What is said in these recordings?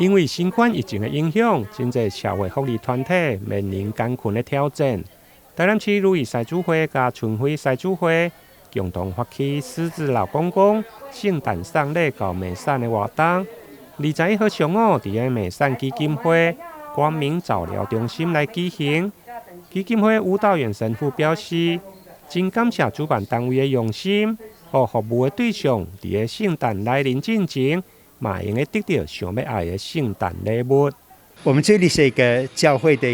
因为新冠疫情的影响，真侪社会福利团体面临艰困的挑战。台南市如意西主会甲春暉西主会共同发起狮子老公公圣诞送礼到美善的活动。21号上午，伫个美善基金会光明早疗中心来举行。基金会舞蹈员神父表示，真感谢主办单位的用心，和服务的对象伫个圣诞来临之前，嘛用个得到想要爱的圣诞礼物。我们这里是一个教会的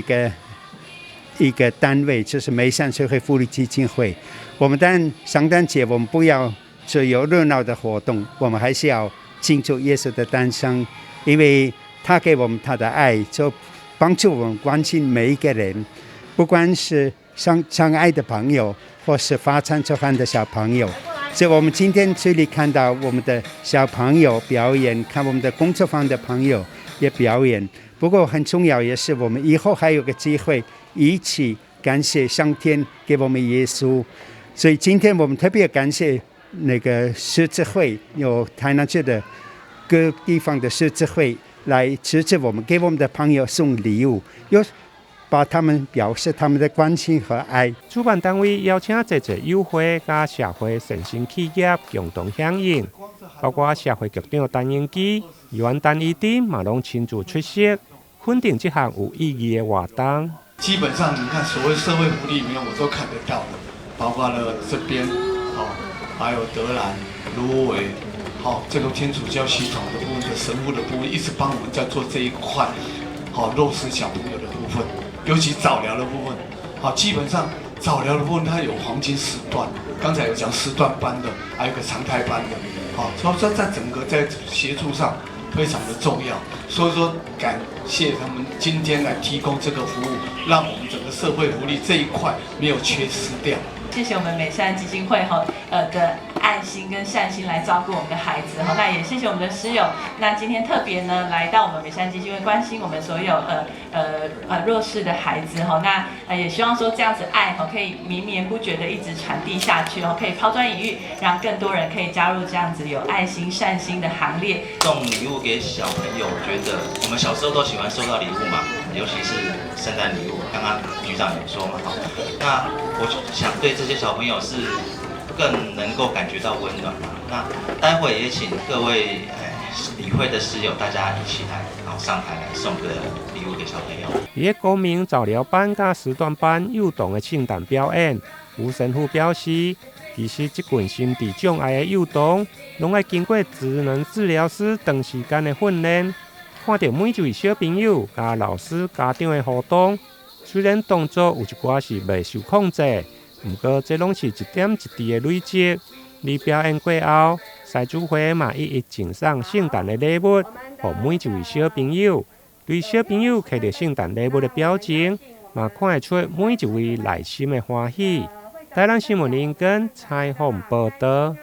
一个单位，就是美善社会福利基金会。我们当然圣诞节我们不要只有热闹的活动，我们还是要庆祝耶稣的诞生，因为他给我们他的爱，就帮助我们关心每一个人，不管是相爱的朋友，或是发展出汗的小朋友。所以我们今天这里看到我们的小朋友表演，看我们的工作坊的朋友也表演。不过很重要也是，我们以后还有个机会一起感谢上天给我们耶稣。所以今天我们特别感谢那个狮子会，有台南市的各地方的狮子会来支持我们，给我们的朋友送礼物，有把他们表示他们的关心和爱。主办单位邀请这些友会甲社会善心企业共同响应，包括社会局长陈英基、议员陈义珍嘛拢亲自出席，肯定这项有意义的活动。基本上你看，所谓社会福利里面我都看得到的，包括了这边，还有德兰、芦苇，这个天主教系统的部分的神父的部分，一直帮我们在做这一块，弱势小朋友的部分。尤其早疗的部分，基本上早疗的部分它有黄金时段，刚才有讲时段班的，还有个常态班的，所以说在整个在协助上非常的重要。所以说感谢他们今天来提供这个服务，让我们整个社会福利这一块没有缺失掉。谢谢我们美善基金会的爱心跟善心来照顾我们的孩子那也谢谢我们的师友。那今天特别呢来到我们美善基金会关心我们所有弱势的孩子那也希望说这样子爱可以绵绵不绝的一直传递下去可以抛砖引玉，让更多人可以加入这样子有爱心善心的行列。送礼物给小朋友，我觉得我们小时候都喜欢收到礼物嘛，尤其是圣诞礼物。刚刚局长有说嘛那我想对这些小朋友是更能够感觉到温暖嘛。那待会也请各位理会的师友，大家一起来，然后上台来送个礼物给小朋友。伊个公民早疗班甲时段班幼童的圣诞表演，吴神父表示，其实这群心智障碍的幼童，拢要经过职能治疗师长时间的训练。看到每一位小朋友甲老师、家长的互动，虽然动作有一寡是未受控制，不过这拢是一点一滴的累积。伫表演过后，西主会嘛一一赠送圣诞的礼物，给每一位小朋友。对小朋友看到圣诞礼物的表情，嘛看得出每一位内心的欢喜。台南新闻林根采访报道。